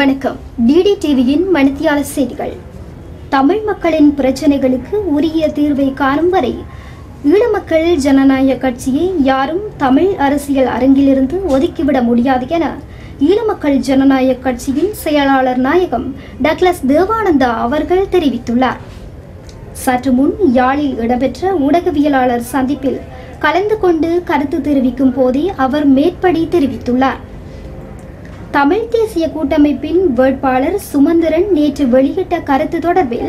வணக்கம். டிடி டிவியின் மணித்தியால செய்திகள். தமிழ் மக்களின் பிரச்சனைகளுக்கு உரிய தீர்வை காணும் வரை ஈழமக்கள் ஜனநாயக கட்சியை யாரும் தமிழ் அரசியல் அரங்கிலிருந்து ஒதுக்கிவிட முடியாது என ஈழமக்கள் ஜனநாயக கட்சியின் செயலாளர் நாயகம் டக்ளஸ் தேவானந்தா அவர்கள் தெரிவித்துள்ளார். சற்று முன் யாழில் இடம்பெற்ற ஊடகவியலாளர் சந்திப்பில் கலந்து கொண்டு கருத்து தெரிவிக்கும் போதே அவர் மேற்படி தெரிவித்துள்ளார். தமிழ் தேசிய கூட்டமைப்பின் வேட்பாளர் சுமந்திரன் நேற்று வெளியிட்ட கருத்து தொடர்பில்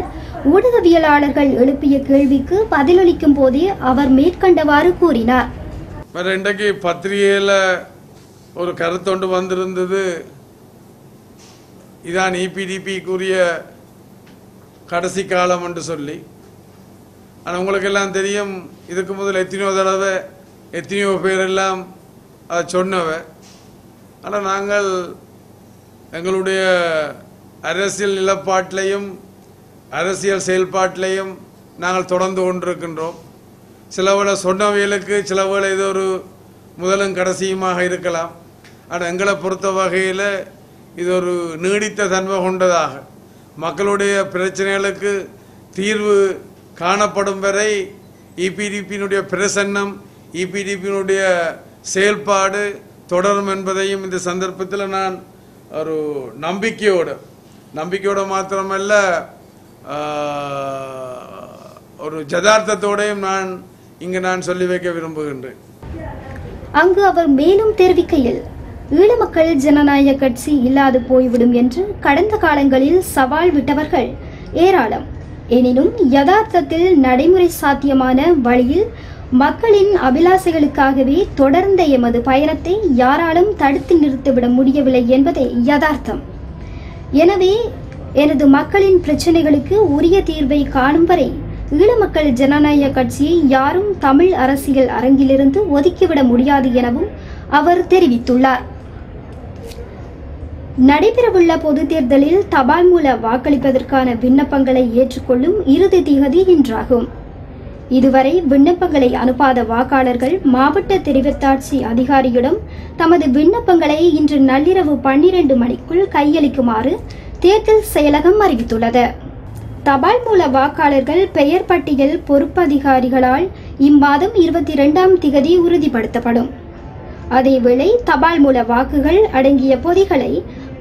ஊடகவியலாளர்கள் எழுப்பிய கேள்விக்கு பதிலளிக்கும் போதே அவர் மேற்கண்டவாறு கூறினார். இன்றைக்கு பத்திரிகையில் ஒரு கருத்தொண்டு வந்திருந்தது. இதான் இபிடிபிக்குரிய கடைசி காலம் என்று சொல்லி. ஆனால் உங்களுக்கு எல்லாம் தெரியும், இதுக்கு முதல் எத்தனையோ தடவை எத்தனையோ பேரெல்லாம் அதை சொன்னவ. ஆனால் நாங்கள் எங்களுடைய அரசியல் நிலப்பாட்டிலையும் அரசியல் செயல்பாட்டிலையும் நாங்கள் தொடர்ந்து கொண்டிருக்கின்றோம். சில வேளை சொன்னவைகளுக்கு சில வேளை இது ஒரு முதலும் கடைசியுமாக இருக்கலாம். ஆனால் எங்களை பொறுத்த வகையில் இது ஒரு நீடித்த தன்மை கொண்டதாக மக்களுடைய பிரச்சனைகளுக்கு தீர்வு காணப்படும் வரை இபிடிபியினுடைய பிரசன்னம், இபிடிபியினுடைய செயல்பாடு தொடரும் என்பதையும் இந்த சந்தர்ப்பத்தில் நான் ஒரு நம்பிக்கையோடு மாத்திரமல்ல ஒரு யதார்த்தத்தோடையும் நான் சொல்லி வைக்க விரும்புகின்றேன். அங்கு அவர் மேலும் தெரிவிக்கையில், ஈழமக்கள் ஜனநாயக கட்சி இல்லாது போய்விடும் என்று கடந்த காலங்களில் சவால் விட்டவர்கள் ஏராளம். எனினும் யதார்த்தத்தில் நடைமுறை சாத்தியமான வழியில் மக்களின் அபிலாசைகளுக்காகவே தொடர்ந்த எமது பயணத்தை யாராலும் தடுத்து நிறுத்திவிட முடியவில்லை என்பதே யதார்த்தம். எனவே எனது மக்களின் பிரச்சனைகளுக்கு உரிய தீர்வை காணும் வரை ஈழமக்கள் ஜனநாயக கட்சியை யாரும் தமிழ் அரசியல் அரங்கிலிருந்து ஒதுக்கிவிட முடியாது எனவும் அவர் தெரிவித்துள்ளார். நடைபெறவுள்ள பொது தேர்தலில் தபால் மூல வாக்களிப்பதற்கான விண்ணப்பங்களை ஏற்றுக்கொள்ளும் இறுதி திகதி இன்றாகும். இதுவரை விண்ணப்பங்களை அனுப்பாத வாக்காளர்கள் மாவட்ட தெரிவத்தாட்சி அதிகாரியிடம் தமது விண்ணப்பங்களை இன்று நள்ளிரவு 12 மணிக்குள் கையளிக்குமாறு தேர்தல் செயலகம் அறிவித்துள்ளது. தபால் மூல வாக்காளர்கள் பெயர் பட்டியல் பொறுப்பதிகாரிகளால் இம்மாதம் 22ஆம் திகதி உறுதிப்படுத்தப்படும். அதேவேளை தபால் மூல வாக்குகள் அடங்கிய பொதிகளை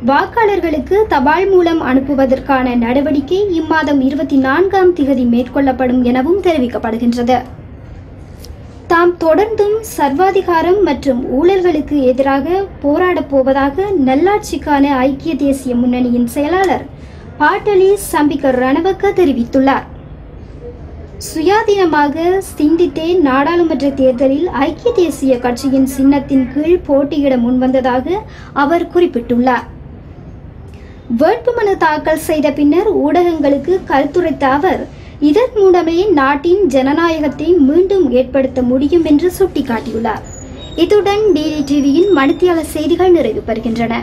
வாக்காளர்களுக்கு தபால் மூலம் அனுப்புவதற்கான நடவடிக்கை இம்மாதம் 24ஆம் திகதி மேற்கொள்ளப்படும் எனவும் தெரிவிக்கப்படுகின்றது. தாம் தொடர்ந்தும் சர்வாதிகாரம் மற்றும் ஊழல்களுக்கு எதிராக போராடப் போவதாக நல்லாட்சிக்கான ஐக்கிய தேசிய முன்னணியின் செயலாளர் பாட்டலி சம்பிக்க ரணவக்க தெரிவித்துள்ளார். சுயாதீனமாக சிந்தித்தே நாடாளுமன்ற தேர்தலில் ஐக்கிய தேசிய கட்சியின் சின்னத்தின் கீழ் போட்டியிட முன்வந்ததாக அவர் குறிப்பிட்டுள்ளார். வேட்புமனு தாக்கல் செய்த பின்னர் ஊடகங்களுக்கு கருத்துரைத்த அவர், இதன் மூலமே நாட்டின் ஜனநாயகத்தை மீண்டும் ஏற்படுத்த முடியும் என்று சுட்டிக்காட்டியுள்ளார். இத்துடன் டிடி டிவியின் மணித்தியால செய்திகள் நிறைவு பெறுகின்றன.